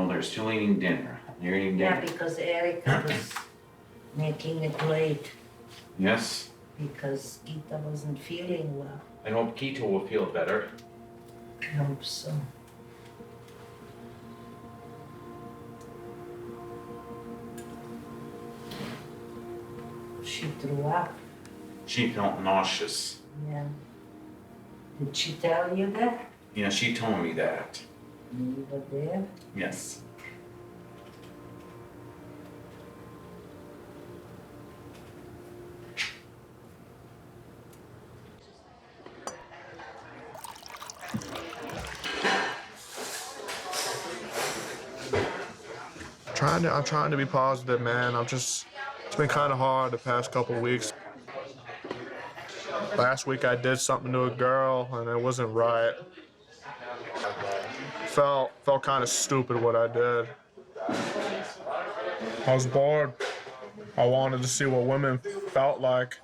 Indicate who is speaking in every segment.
Speaker 1: No, they're still eating dinner. They're eating dinner.
Speaker 2: Yeah, because Erica was making it late
Speaker 1: Yes.
Speaker 2: because Gita wasn't feeling well.
Speaker 1: I hope Keto will feel better.
Speaker 2: I hope so. She threw up.
Speaker 1: She felt nauseous.
Speaker 2: Yeah. Did she tell you that?
Speaker 1: Yeah, she told me that.
Speaker 2: You were there?
Speaker 1: Yes.
Speaker 3: I'm trying to be positive, man. It's been kind of hard the past couple weeks. Last week I did something to a girl and it wasn't right. Felt kind of stupid what I did. I was bored. I wanted to see what women felt like.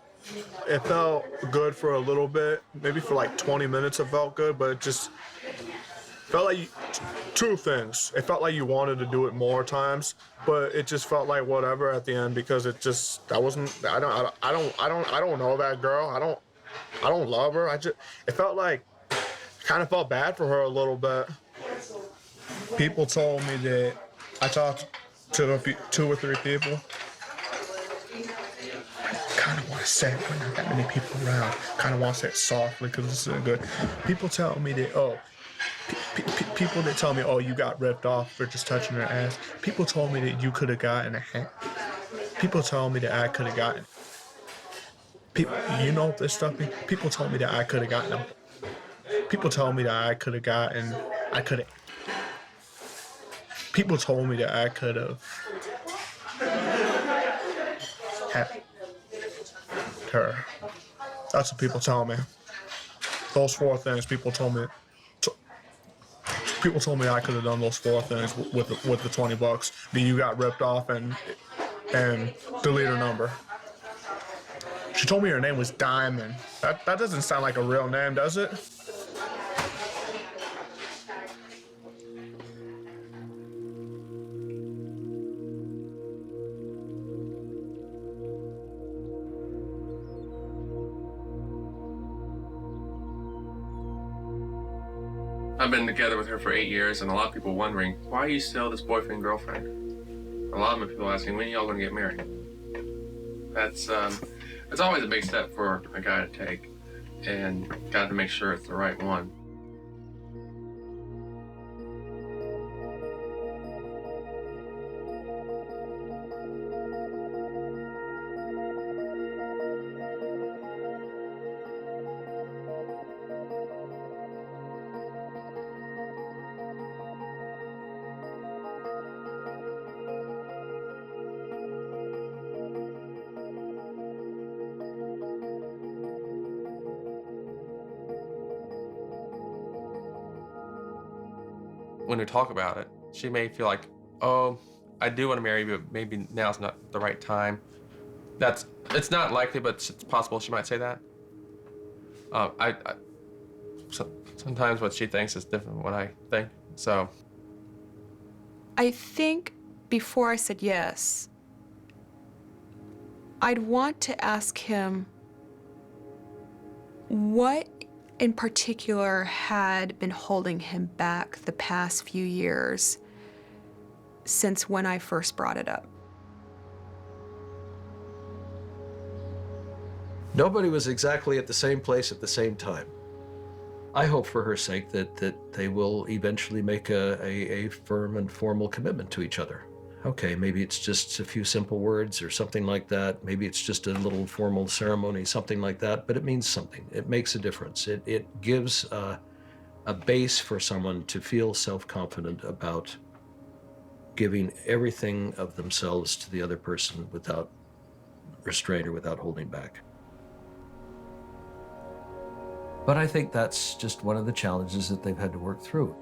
Speaker 3: It felt good for a little bit, maybe for like 20 minutes it felt good, but it just felt like two things. It felt like you wanted to do it more times, but it just felt like whatever at the end because it just I don't know that girl. I don't love her. It felt like kind of felt bad for her a little bit. People told me that I talked to two or three people. I kind of want to say it when not that many people around. Kind of want to say it softly because it's so good. People tell me that people that tell me, oh, you got ripped off for just touching her ass. People told me that you could have gotten a hand. People told me that I could have gotten. People, you know this stuff. People told me that I could have gotten them. People told me that I could have gotten. People told me that I could have had her. That's what people tell me. Those four things people told me. People told me I could have done those four things with the $20. That you got ripped off and delete her number. She told me her name was Diamond. That doesn't sound like a real name, does it?
Speaker 4: I've been together with her for 8 years, and a lot of people wondering, why are you still this boyfriend girlfriend? A lot of people asking, when are y'all gonna get married? It's always a big step for a guy to take, and got to make sure it's the right one. When we talk about it, she may feel like, oh, I do want to marry you, but maybe now's not the right time. It's not likely, but it's possible she might say that. Sometimes what she thinks is different than what I think, so.
Speaker 5: I think before I said yes, I'd want to ask him what in particular had been holding him back the past few years since when I first brought it up.
Speaker 6: Nobody was exactly at the same place at the same time. I hope for her sake that they will eventually make a firm and formal commitment to each other. Okay, maybe it's just a few simple words or something like that. Maybe it's just a little formal ceremony, something like that, but it means something. It makes a difference. It gives a base for someone to feel self-confident about giving everything of themselves to the other person without restraint or without holding back. But I think that's just one of the challenges that they've had to work through.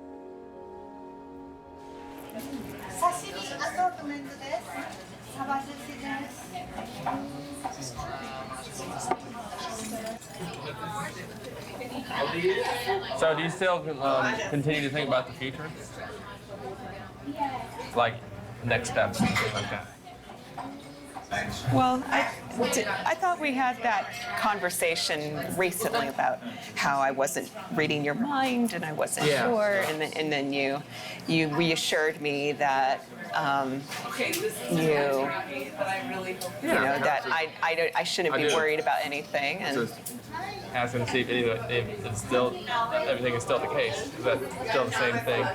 Speaker 4: So do you still continue to think about the future? like next steps and things like that?
Speaker 7: Well, I thought we had that conversation recently about how I wasn't reading your mind and I wasn't sure, and then you reassured me that that I shouldn't be worried about anything. And
Speaker 4: Just asking to see if it's still everything is still the case. Is that still the same thing?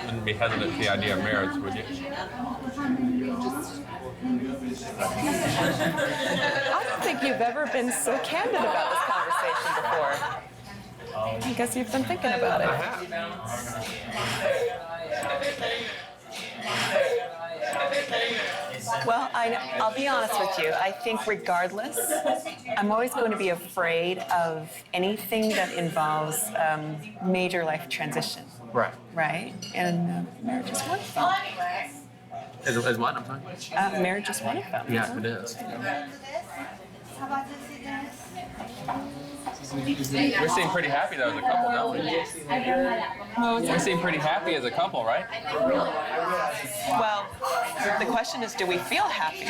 Speaker 4: Wouldn't be hesitant to the idea of marriage, would you?
Speaker 7: I don't think you've ever been so candid about this conversation before. I guess you've been thinking about it. Well, I'll be honest with you. I think regardless, I'm always going to be afraid of anything that involves major life transition.
Speaker 4: Right.
Speaker 7: Right? And marriage is one of them.
Speaker 4: Is what? I'm sorry?
Speaker 7: Marriage is one of them.
Speaker 4: Yeah, it is. We seem pretty happy though as a couple, don't we? We seem pretty happy as a couple, right?
Speaker 7: Well, the question is, do we feel happy?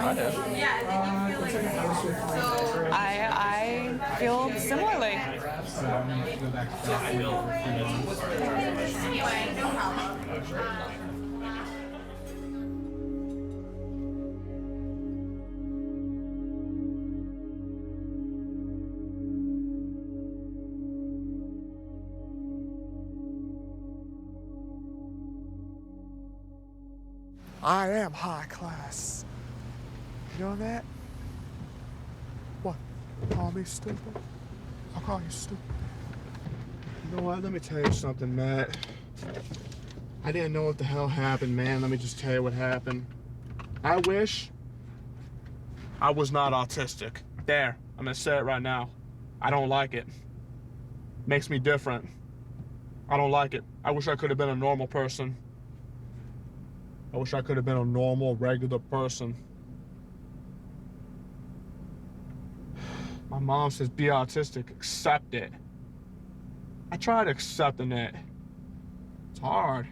Speaker 4: I do.
Speaker 7: I feel similarly.
Speaker 3: I am high class. You know that? What? Call me stupid? I'll call you stupid. You know what? Let me tell you something, Matt. I didn't know what the hell happened, man. Let me just tell you what happened. I wish I was not autistic. There. I'm gonna say it right now. I don't like it. Makes me different. I don't like it. I wish I could have been a normal person. I wish I could have been a normal, regular person. My mom says, be autistic, accept it. I tried accepting it. It's hard.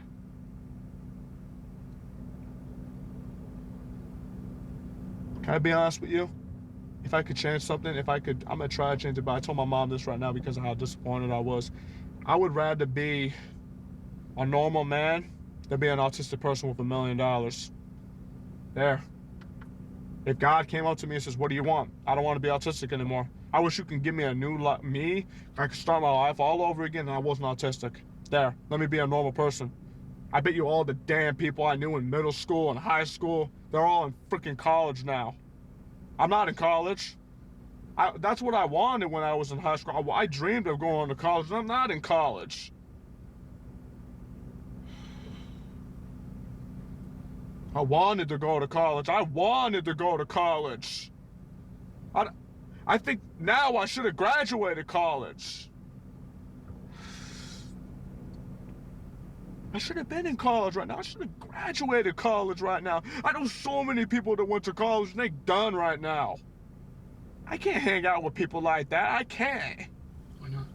Speaker 3: Can I be honest with you? If I could change something, I'm gonna try to change it, but I told my mom this right now because of how disappointed I was. I would rather be a normal man than be an autistic person with $1 million. There. If God came up to me and says, what do you want? I don't want to be autistic anymore. I wish you can give me a new me. I could start my life all over again and I wasn't autistic. There. Let me be a normal person. I bet you all the damn people I knew in middle school and high school, they're all in freaking college now. I'm not in college. That's what I wanted when I was in high school. I dreamed of going to college, and I'm not in college. I wanted to go to college. I think now I should have graduated college. I should have been in college right now. I should have graduated college right now. I know so many people that went to college and they done right now. I can't hang out with people like that. I can't. Why not?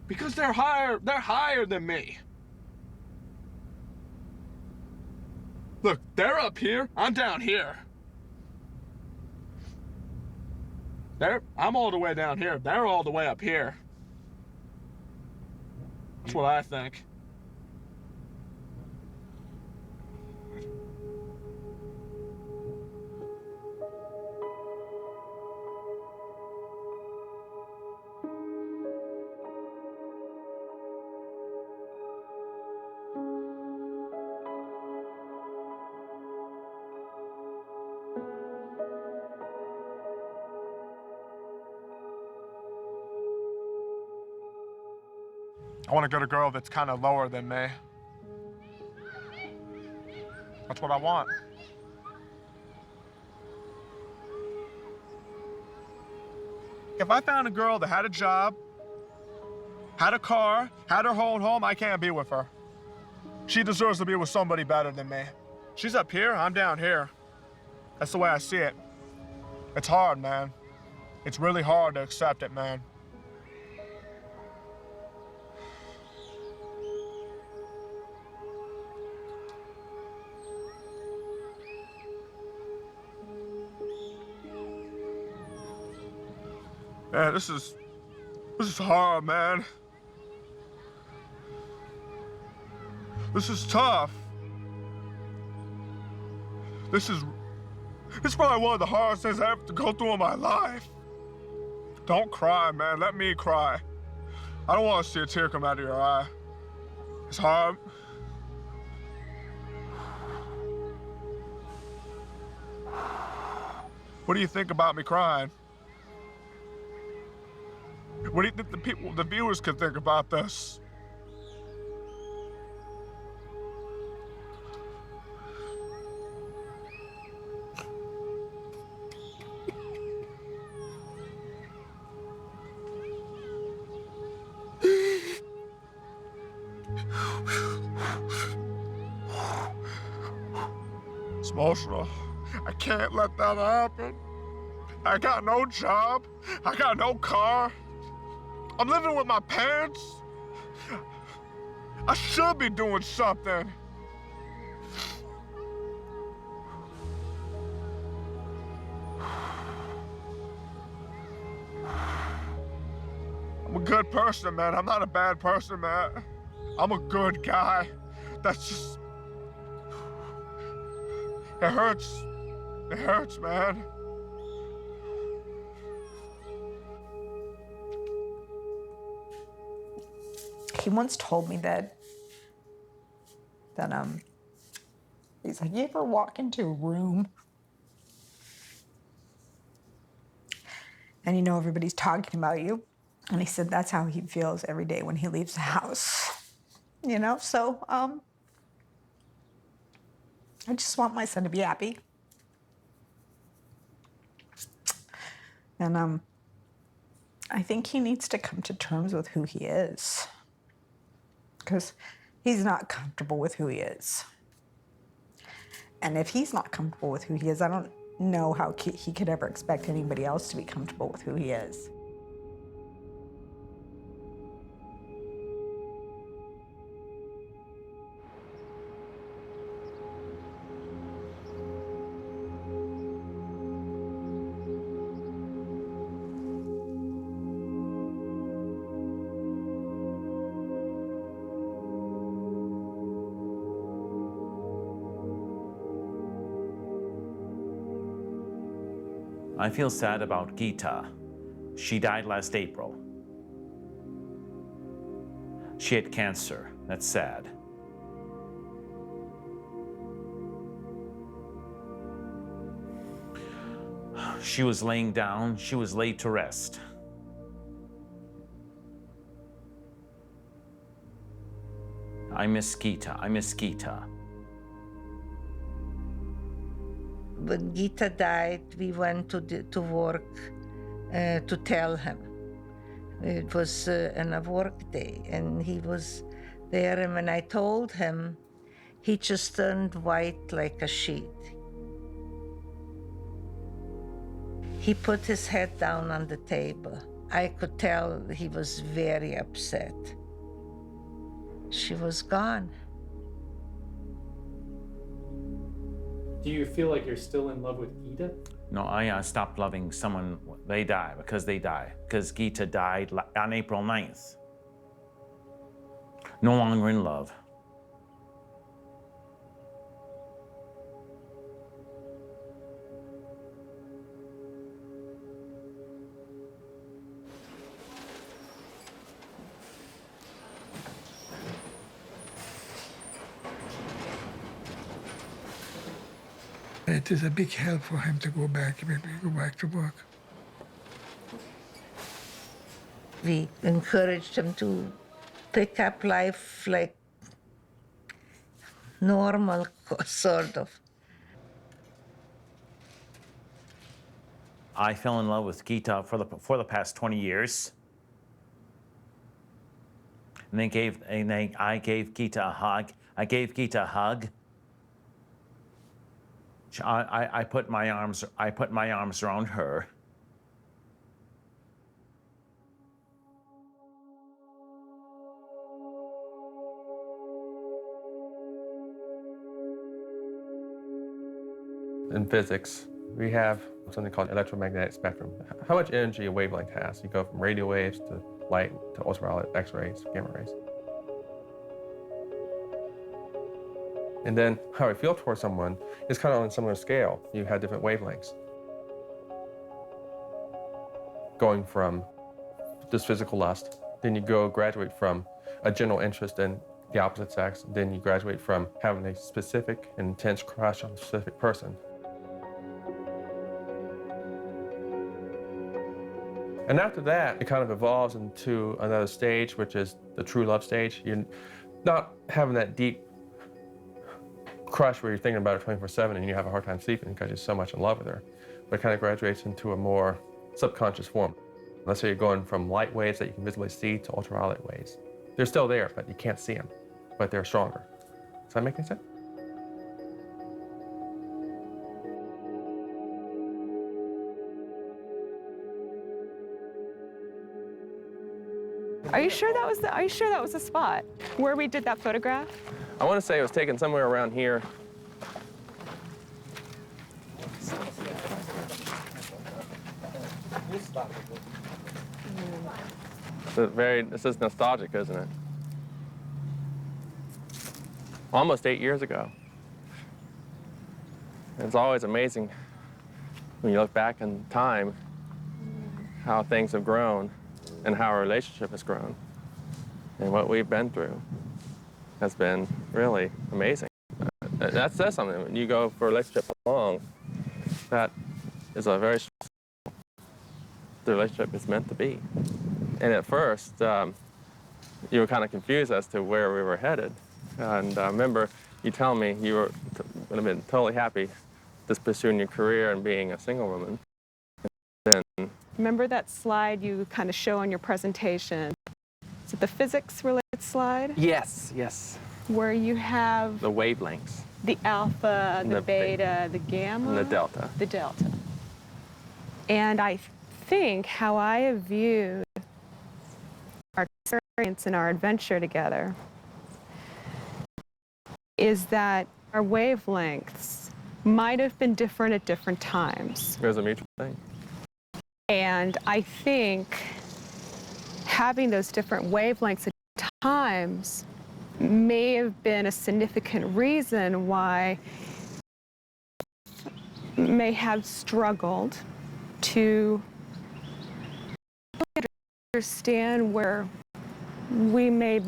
Speaker 3: Because they're higher than me. Look, they're up here, I'm down here. I'm all the way down here, they're all the way up here. That's what I think. I want to get a girl that's kind of lower than me. That's what I want. If I found a girl that had a job, had a car, had her own home, I can't be with her. She deserves to be with somebody better than me. She's up here, I'm down here. That's the way I see it. It's hard, man. It's really hard to accept it, man. Man, this is hard, man. This is tough. This is probably one of the hardest things I have to go through in my life. Don't cry, man. Let me cry. I don't want to see a tear come out of your eye. It's hard. What do you think about me crying? What do you think the viewers could think about this? It's emotional. I can't let that happen. I got no job. I got no car. I'm living with my parents. I should be doing something. I'm a good person, man. I'm not a bad person, man. I'm a good guy. That's just... It hurts. It hurts, man.
Speaker 8: He once told me that he's like, you ever walk into a room and you know everybody's talking about you? And he said that's how he feels every day when he leaves the house. You know, so I just want my son to be happy. And I think he needs to come to terms with who he is. Because he's not comfortable with who he is. And if he's not comfortable with who he is, I don't know how he could ever expect anybody else to be comfortable with who he is.
Speaker 1: I feel sad about Gita. She died last April. She had cancer. That's sad. She was laying down. She was laid to rest. I miss Gita. I miss Gita.
Speaker 2: When Gita died, we went to work to tell him. It was on a work day, and he was there. And when I told him, he just turned white like a sheet. He put his head down on the table. I could tell he was very upset. She was gone.
Speaker 9: Do you feel like you're still in love with Gita?
Speaker 1: No, I stopped loving someone. They die. Because Gita died on April 9th. No longer in love.
Speaker 10: It is a big help for him to go back, maybe go back to work.
Speaker 2: We encouraged him to pick up life like normal, sort of.
Speaker 1: I fell in love with Gita for the past 20 years. And I gave Gita a hug. I gave Gita a hug. I put my arms around her.
Speaker 4: in physics, we have something called electromagnetic spectrum. How much energy a wavelength has. You go from radio waves to light to ultraviolet, X-rays, gamma rays. And then how I feel towards someone is kind of on a similar scale. You have different wavelengths. Going from just physical lust, then you graduate from a general interest in the opposite sex, then you graduate from having a specific and intense crush on a specific person. And after that, it kind of evolves into another stage, which is the true love stage. You're not having that deep crush where you're thinking about her 24/7 and you have a hard time sleeping because you're so much in love with her. But it kind of graduates into a more subconscious form. Let's say you're going from light waves that you can visibly see to ultraviolet waves. They're still there, but you can't see them, but they're stronger. Does that make any sense?
Speaker 7: Are you sure that was the spot where we did that photograph?
Speaker 4: I want to say it was taken somewhere around here. This is nostalgic, isn't it? Almost 8 years ago. It's always amazing when you look back in time how things have grown and how our relationship has grown. And what we've been through has been really amazing. That says something. When you go for a relationship long, that is a very stressful. The relationship is meant to be. And at first, you were kind of confused as to where we were headed. And I remember you telling me you would have been totally happy just pursuing your career and being a single woman. And then,
Speaker 7: Remember that slide you kind of show on your presentation? Is it the physics-related slide?
Speaker 4: yes, yes.
Speaker 7: Where you have
Speaker 4: The wavelengths
Speaker 7: the alpha, the
Speaker 4: the
Speaker 7: beta, the gamma,
Speaker 4: and the delta.
Speaker 7: the delta. And I think how I have viewed our experience and our adventure together is that our wavelengths might have been different at different times.
Speaker 4: It was a mutual thing.
Speaker 7: And I think having those different wavelengths at times may have been a significant reason why may have struggled to understand where we may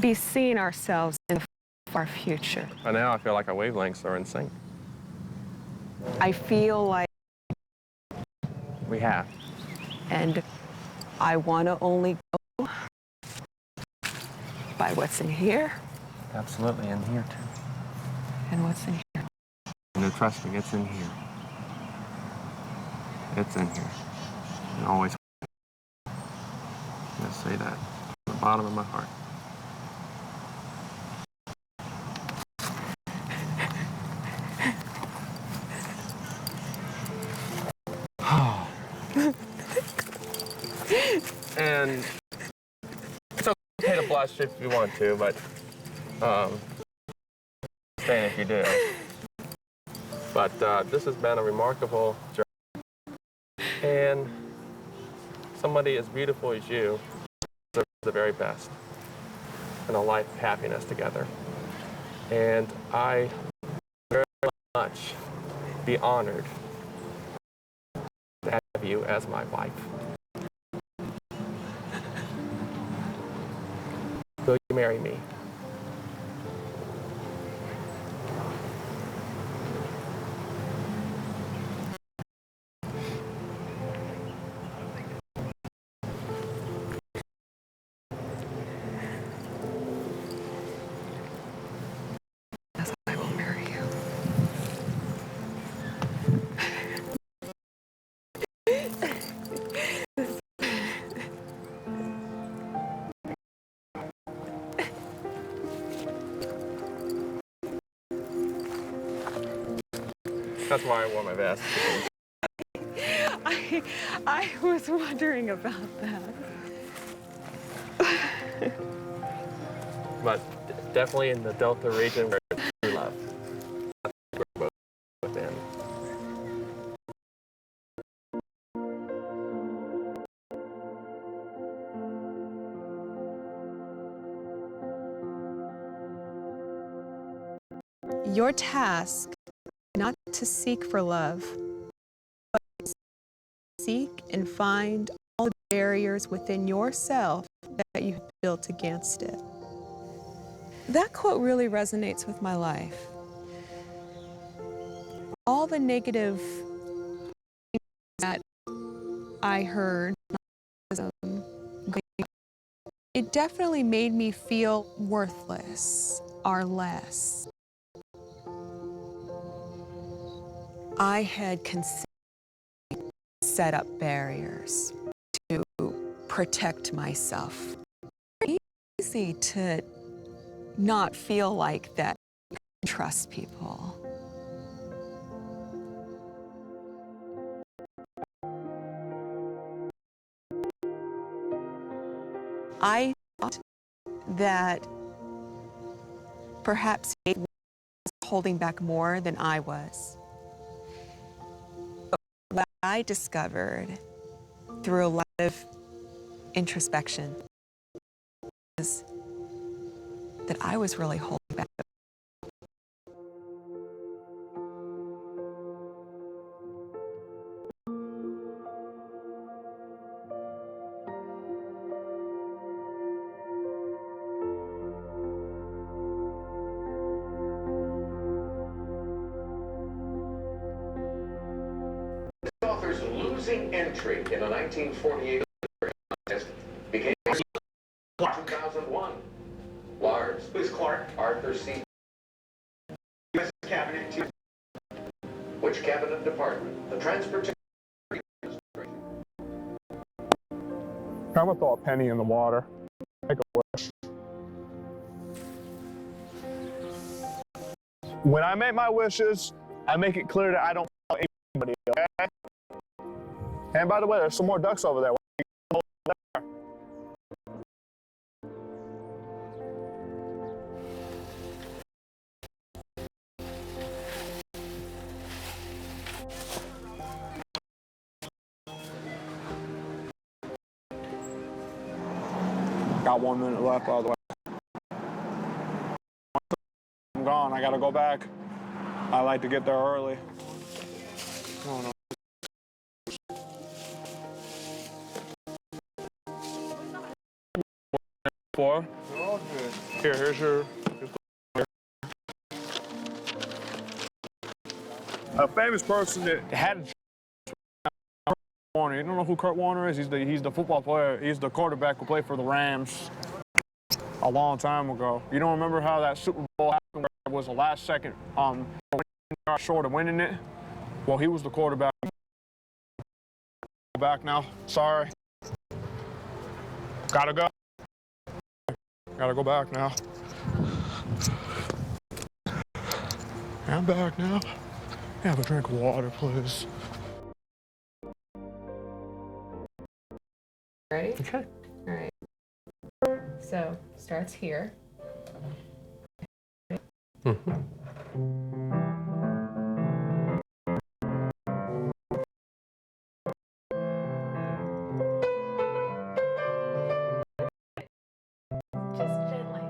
Speaker 7: be seeing ourselves in the far future.
Speaker 4: But now I feel like our wavelengths are in sync.
Speaker 7: I feel like,
Speaker 4: We have.
Speaker 7: and I want to only go by what's in here
Speaker 4: Absolutely, in here too.
Speaker 7: and what's in here.
Speaker 4: And trust me, it's in here. It's in here. And always. I say that from the bottom of my heart. And it's okay to blush if you want to, but stand if you do. But this has been a remarkable journey. And somebody as beautiful as you deserves the very best in a life of happiness together. And I very much be honored to have you as my wife. Will you marry me?
Speaker 7: Yes, I will marry you.
Speaker 4: That's why I wore my vest.
Speaker 7: I was wondering about that.
Speaker 4: But definitely in the Delta region where it's true love. That's where we're both within.
Speaker 5: Your task is not to seek for love, but to seek and find all the barriers within yourself that you have built against it. That quote really resonates with my life. All the negative things that I heard, it definitely made me feel worthless or less. I had set up barriers to protect myself. It's easy to not feel like that you can trust people. I thought that perhaps he was holding back more than I was. But what I discovered through a lot of introspection is that I was really holding back.
Speaker 11: Author's losing entry in a 1948 contest became 2001. Lars. Who's Clark? Arthur C. U.S. Cabinet. Which cabinet department? The transportation.
Speaker 3: I'm gonna throw a penny in the water. Make a wish. When I make my wishes, I make it clear that I don't follow anybody, okay? And by the way, there's some more ducks over there. Got 1 minute left, by the way. I'm gone. I gotta go back. I like to get there early. Oh, no. For? Here's your. A famous person that had Kurt Warner. You don't know who Kurt Warner is? He's the football player. He's the quarterback who played for the Rams a long time ago. You don't remember how that Super Bowl happened where it was the last second short of winning it? Well, he was the quarterback. Back now. Sorry. Gotta go. Gotta go back now. I'm back now. Have a drink of water, please.
Speaker 12: Ready?
Speaker 3: Okay.
Speaker 12: All right. So, starts here. Just gently.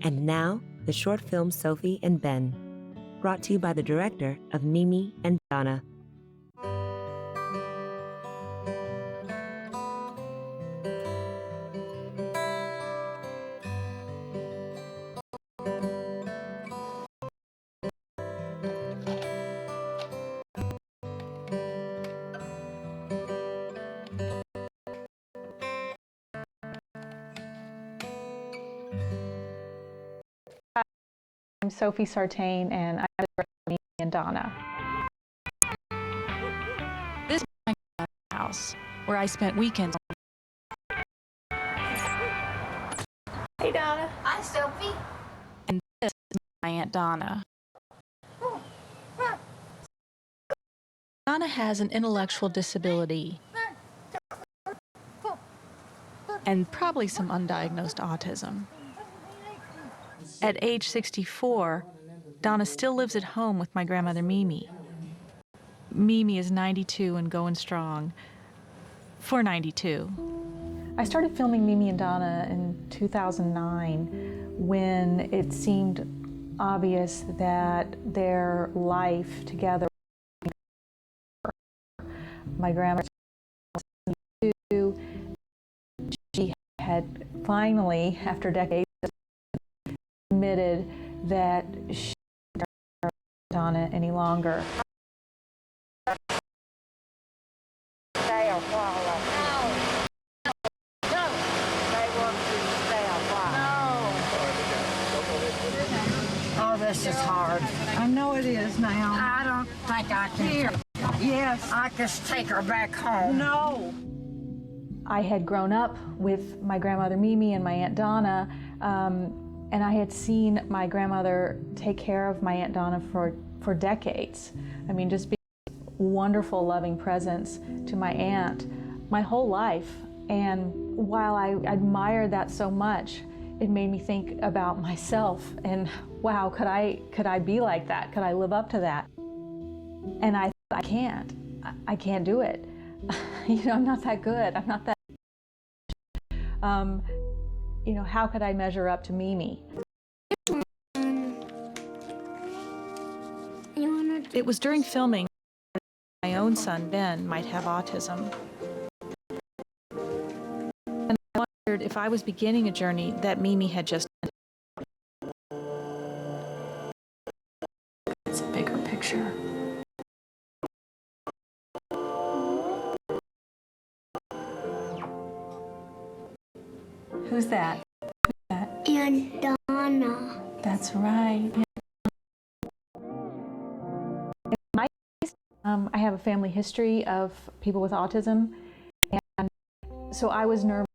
Speaker 13: And now, the short film Sophie and Ben, brought to you by the director of Mimi and Donna.
Speaker 14: I'm Sophie Sartain, and I'm the director of Mimi and Donna.
Speaker 15: This is my house, where I spent weekends.
Speaker 12: Hey, Donna. Hi, Sophie.
Speaker 15: And this is my Aunt Donna. Donna has an intellectual disability and probably some undiagnosed autism. At age 64, Donna still lives at home with my grandmother Mimi. Mimi is 92 and going strong for 92.
Speaker 14: I started filming Mimi and Donna in 2009 when it seemed obvious that their life together. My grandmother was 72. She had finally, after decades, admitted that she didn't want Donna any longer.
Speaker 16: Stay a while. No. They want you to stay a while. No. Oh, this is hard.
Speaker 8: I know it is now.
Speaker 16: I don't think I can. Here.
Speaker 8: Yes.
Speaker 16: I can take her back home.
Speaker 8: No.
Speaker 14: I had grown up with my grandmother Mimi and my Aunt Donna, and I had seen my grandmother take care of my Aunt Donna for decades. I mean, just being a wonderful, loving presence to my aunt my whole life. And while I admired that so much, it made me think about myself and, wow, could I be like that? Could I live up to that? And I can't. I can't do it. You know, I'm not that good. I'm not that. You know, how could I measure up to Mimi?
Speaker 15: It was during filming that my own son, Ben, might have autism. And I wondered if I was beginning a journey that Mimi had just. It's a bigger picture.
Speaker 14: Who's that?
Speaker 16: Aunt Donna.
Speaker 14: That's right. I have a family history of people with autism, and so I was nervous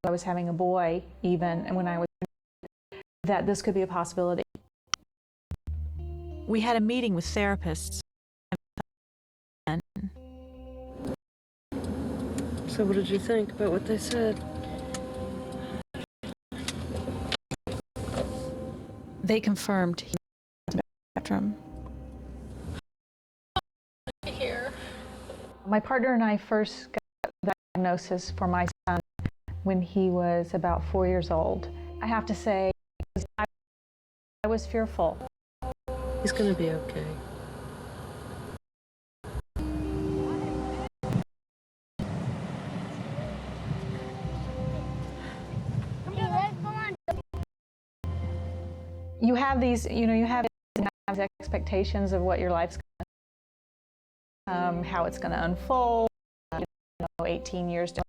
Speaker 14: I was having a boy even, and when I was that this could be a possibility.
Speaker 15: We had a meeting with therapists.
Speaker 17: So what did you think about what they said?
Speaker 15: They confirmed he was on the spectrum.
Speaker 14: My partner and I first got the diagnosis for my son when he was about 4 years old. I have to say, I was fearful.
Speaker 17: He's going to be okay.
Speaker 14: You have these, you have expectations of what your life's going to, how it's going to unfold, 18 years to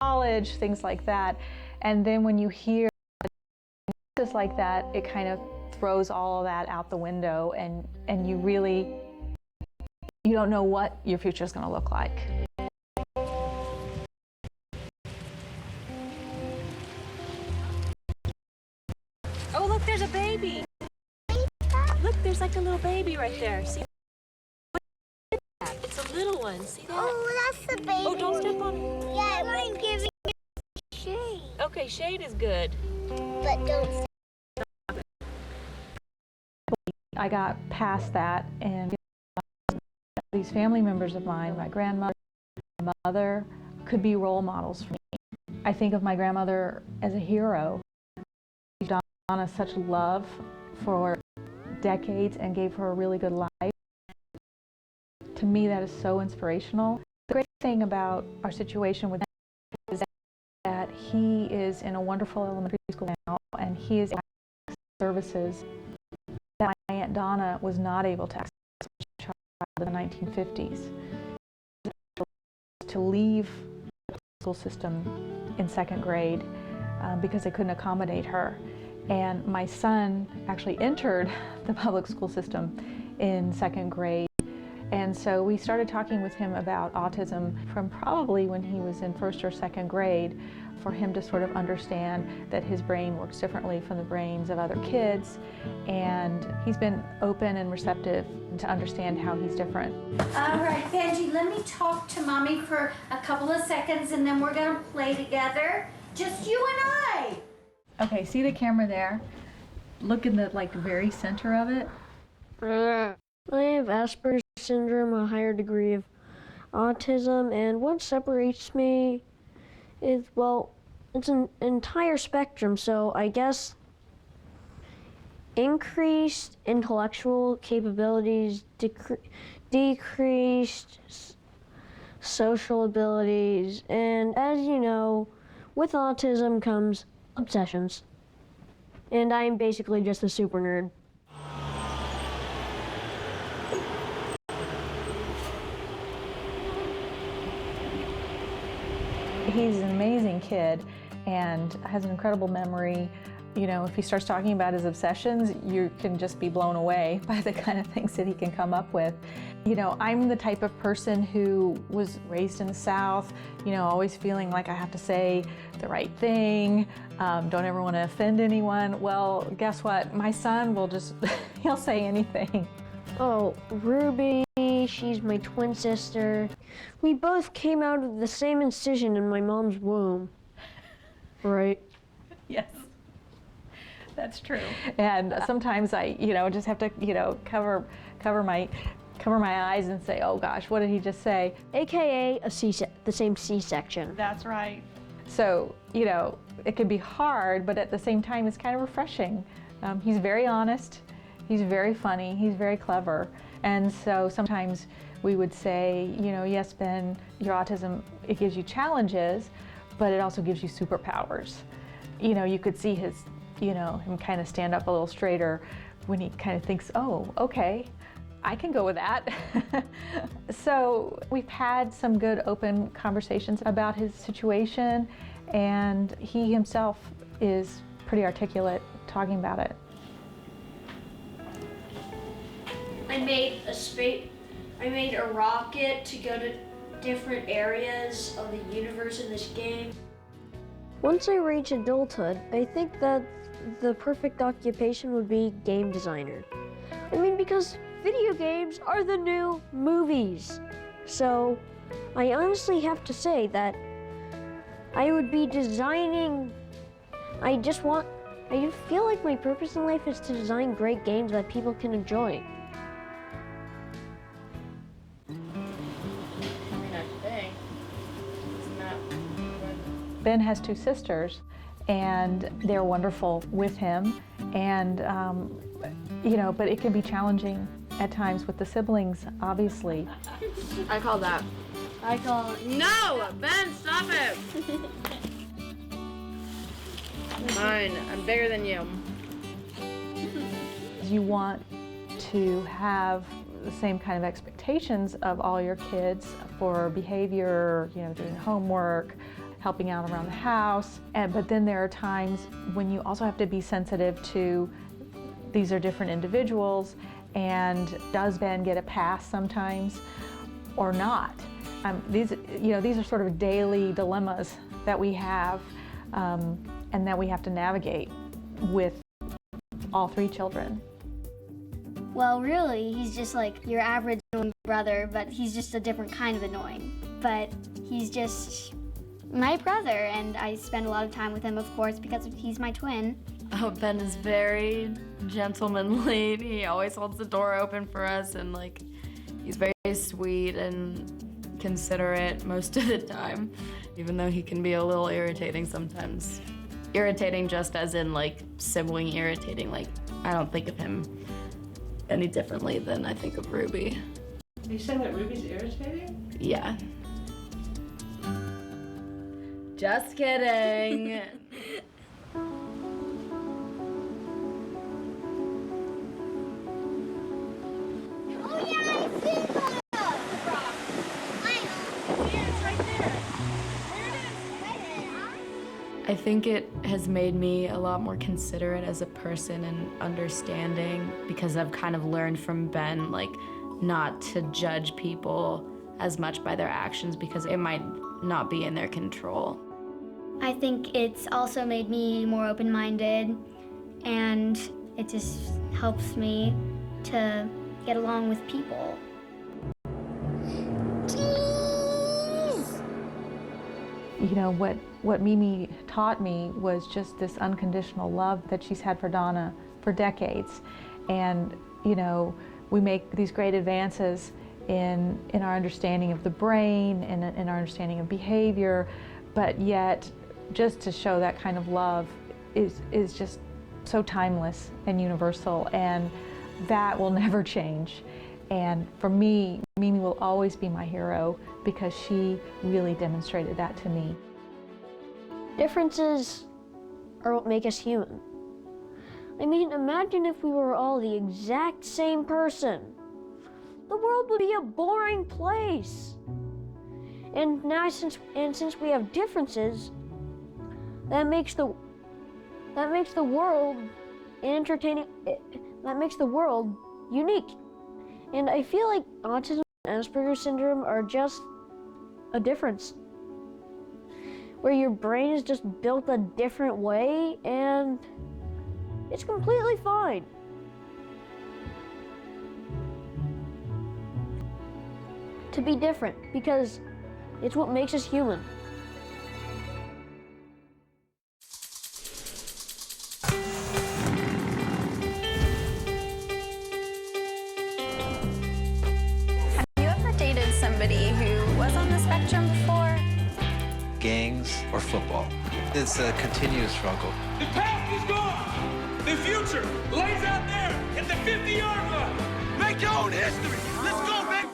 Speaker 14: college, things like that. And then when you hear just like that, it kind of throws all of that out the window, and you don't know what your future is going to look like.
Speaker 17: Oh, look, there's a baby. Look, there's like a little baby right there. See? It's a little one. See that?
Speaker 16: Oh, that's the baby.
Speaker 17: Oh, don't step on it.
Speaker 16: Yeah, I'm giving it shade.
Speaker 17: Okay, shade is good.
Speaker 16: But don't.
Speaker 14: I got past that, and these family members of mine, my grandmother, my mother, could be role models for me. I think of my grandmother as a hero. She's done Donna such love for decades and gave her a really good life. To me, that is so inspirational. The great thing about our situation with him is that he is in a wonderful elementary school now, and he is accessing services that my Aunt Donna was not able to access as a child in the 1950s. To leave the school system in second grade because they couldn't accommodate her. And my son actually entered the public school system in second grade. And so we started talking with him about autism from probably when he was in first or second grade, for him to sort of understand that his brain works differently from the brains of other kids. And he's been open and receptive to understand how he's different.
Speaker 17: All right, Benji, let me talk to Mommy for a couple of seconds and then we're gonna play together. Just you and I.
Speaker 14: Okay, see the camera there? Look in the very center of it.
Speaker 18: I have Asperger's syndrome, a higher degree of autism, and what separates me is, well, it's an entire spectrum, so I guess increased intellectual capabilities, decreased social abilities, and as you know, with autism comes obsessions. And I'm basically just a super nerd.
Speaker 14: He's an amazing kid and has an incredible memory. You know, if he starts talking about his obsessions, you can just be blown away by the kind of things that he can come up with. You know, I'm the type of person who was raised in the South, you know, always feeling like I have to say the right thing, don't ever want to offend anyone. Well, guess what? My son will just, he'll say anything.
Speaker 18: Oh, Ruby, she's my twin sister. We both came out of the same incision in my mom's womb, right?
Speaker 14: Yes. That's true. And sometimes I, you know, just have to, you know, cover my eyes and say, oh gosh, what did he just say?
Speaker 18: AKA the same C-section.
Speaker 14: That's right. So, you know, it can be hard, but at the same time, it's kind of refreshing. He's very honest. He's very funny. He's very clever. And so sometimes we would say, you know, yes, Ben, your autism, it gives you challenges, but it also gives you superpowers. You know, you could see his, you know, him kind of stand up a little straighter when he kind of thinks, oh, okay, I can go with that. So we've had some good open conversations about his situation, and he himself is pretty articulate talking about it.
Speaker 19: I made a rocket to go to different areas of the universe in this game.
Speaker 18: Once I reach adulthood, I think that the perfect occupation would be game designer. I mean, because video games are the new movies. So I honestly have to say that I would be designing, I feel like my purpose in life is to design great games that people can enjoy.
Speaker 14: Ben has two sisters, and they're wonderful with him. And, you know, but it can be challenging at times with the siblings, obviously.
Speaker 12: I call that.
Speaker 19: I call it.
Speaker 12: No! Ben, stop it! Mine. I'm bigger than you.
Speaker 14: You want to have the same kind of expectations of all your kids for behavior, you know, doing homework, helping out around the house. But then there are times when you also have to be sensitive to these are different individuals, and does Ben get a pass sometimes or not? These are sort of daily dilemmas that we have and that we have to navigate with all three children.
Speaker 19: Well, really, he's just like your average annoying brother, but he's just a different kind of annoying. But he's just my brother, and I spend a lot of time with him, of course, because he's my twin.
Speaker 12: Oh, Ben is very gentlemanly. He always holds the door open for us, and like, he's very sweet and considerate most of the time, even though he can be a little irritating sometimes. irritating just as in like sibling irritating. Like I don't think of him any differently than I think of Ruby.
Speaker 16: Are you saying that Ruby's irritating?
Speaker 12: Yeah. Just kidding. I think it has made me a lot more considerate as a person and understanding, because I've kind of learned from Ben, like, not to judge people as much by their actions because it might not be in their control.
Speaker 19: I think it's also made me more open-minded, and it just helps me to get along with people.
Speaker 14: You know, what Mimi taught me was just this unconditional love that she's had for Donna for decades. And, you know, we make these great advances in our understanding of the brain and in our understanding of behavior, but yet just to show that kind of love is just so timeless and universal, and that will never change. And for me, Mimi will always be my hero because she really demonstrated that to me.
Speaker 18: Differences are what make us human. I mean, imagine if we were all the exact same person. The world would be a boring place. And now, since we have differences, that makes the world entertaining. That makes the world unique. And I feel like autism and Asperger's syndrome are just a difference, where your brain is just built a different way, and it's completely fine. To be different, because it's what makes us human.
Speaker 5: Somebody who was on the spectrum before?
Speaker 20: Gangs or football. It's a continuous struggle.
Speaker 21: The past is gone. The future lays out there at the 50-yard line. Make your own history. Let's go, baby.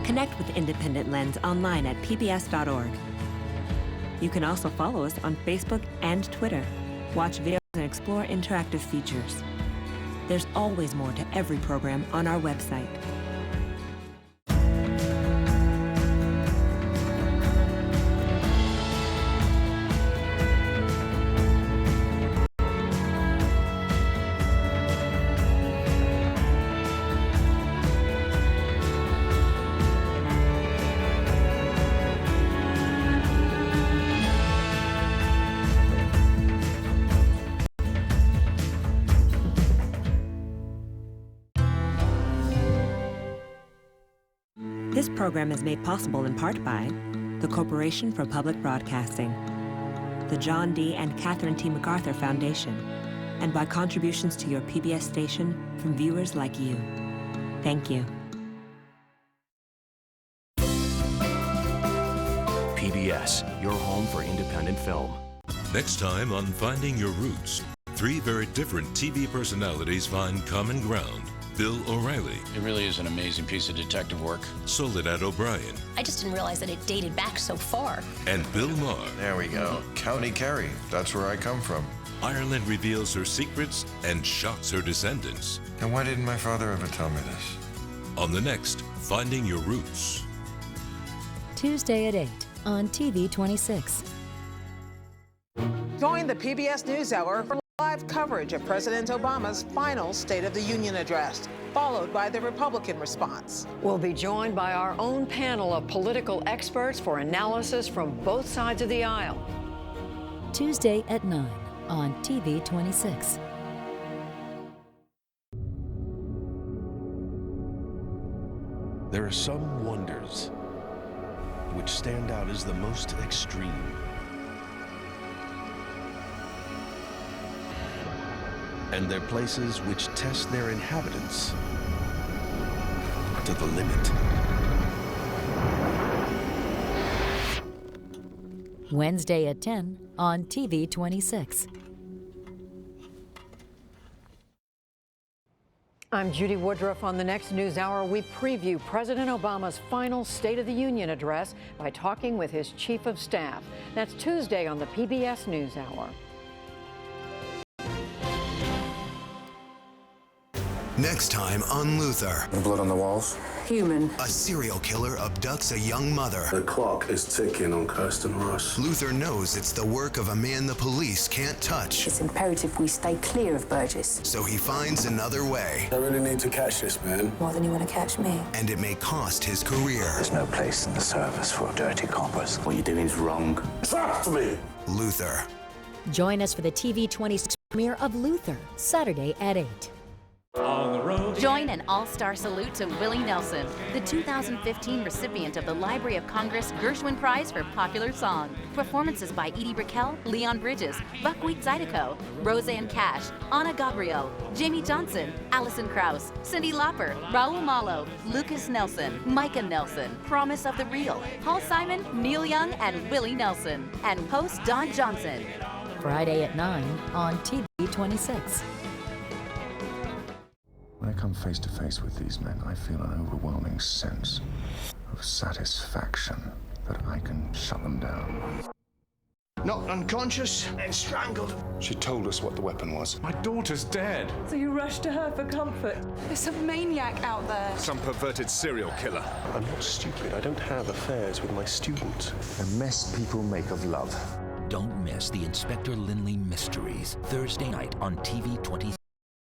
Speaker 13: Connect with Independent Lens online at pbs.org. You can also follow us on Facebook and Twitter. Watch videos and explore interactive features. There's always more to every program on our website. This program is made possible in part by the Corporation for Public Broadcasting, the John D. and Catherine T. MacArthur Foundation, and by contributions to your PBS station from viewers like you. Thank you.
Speaker 22: PBS, your home for independent film.
Speaker 23: Next time on Finding Your Roots, 3 very different TV personalities find common ground. Bill O'Reilly.
Speaker 24: It really is an amazing piece of detective work.
Speaker 23: Soledad O'Brien.
Speaker 25: I just didn't realize that it dated back so far.
Speaker 23: And Bill Maher.
Speaker 26: There we go. County Kerry. That's where I come from.
Speaker 23: Ireland reveals her secrets and shocks her descendants.
Speaker 26: And why didn't my father ever tell me this?
Speaker 23: On the next Finding Your Roots.
Speaker 27: Tuesday at 8 on TV 26.
Speaker 28: Join the PBS NewsHour for live coverage of President Obama's final State of the Union address, followed by the Republican response.
Speaker 29: We'll be joined by our own panel of political experts for analysis from both sides of the aisle.
Speaker 27: Tuesday at 9 on TV 26.
Speaker 30: There are some wonders which stand out as the most extreme. And they're places which test their inhabitants to the limit.
Speaker 27: Wednesday at 10 on TV 26.
Speaker 29: I'm Judy Woodruff. On the next News Hour, we preview President Obama's final State of the Union address by talking with his chief of staff. That's Tuesday on the PBS News Hour.
Speaker 1: Next time on Luther.
Speaker 2: The blood on the walls?
Speaker 29: Human.
Speaker 1: A serial killer abducts a young mother.
Speaker 2: The clock is ticking on Kirsten Ross.
Speaker 1: Luther knows it's the work of a man the police can't touch.
Speaker 3: It's imperative we stay clear of Burgess.
Speaker 1: So he finds another way.
Speaker 2: I really need to catch this man.
Speaker 3: More than you want to catch me.
Speaker 1: And it may cost his career.
Speaker 2: There's no place in the service for dirty coppers. What you're doing is wrong. Trust me!
Speaker 1: Luther.
Speaker 27: Join us for the TV 26 premiere of Luther, Saturday at 8.
Speaker 4: On the road.
Speaker 6: Join an all-star salute to Willie Nelson, the 2015 recipient of the Library of Congress Gershwin Prize for Popular Song. Performances by Edie Brickell, Leon Bridges, Buckwheat Zydeco, Roseanne Cash, Anna Gabriel, Jamie Johnson, Alison Krauss, Cyndi Lauper, Raul Malo, Lucas Nelson, Micah Nelson, Promise of the Real, Paul Simon, Neil Young, and Willie Nelson. And host Don Johnson.
Speaker 27: Friday at 9 on TV 26.
Speaker 2: When I come face to face with these men, I feel an overwhelming sense of satisfaction that I can shut them down.
Speaker 7: Knocked unconscious and strangled.
Speaker 2: She told us what the weapon was.
Speaker 7: My daughter's dead.
Speaker 8: So you rushed to her for comfort. There's some maniac out there.
Speaker 7: Some perverted serial killer.
Speaker 2: I'm not stupid. I don't have affairs with my students. The mess people make of love.
Speaker 9: Don't miss the Inspector Lindley Mysteries, Thursday night on TV 26.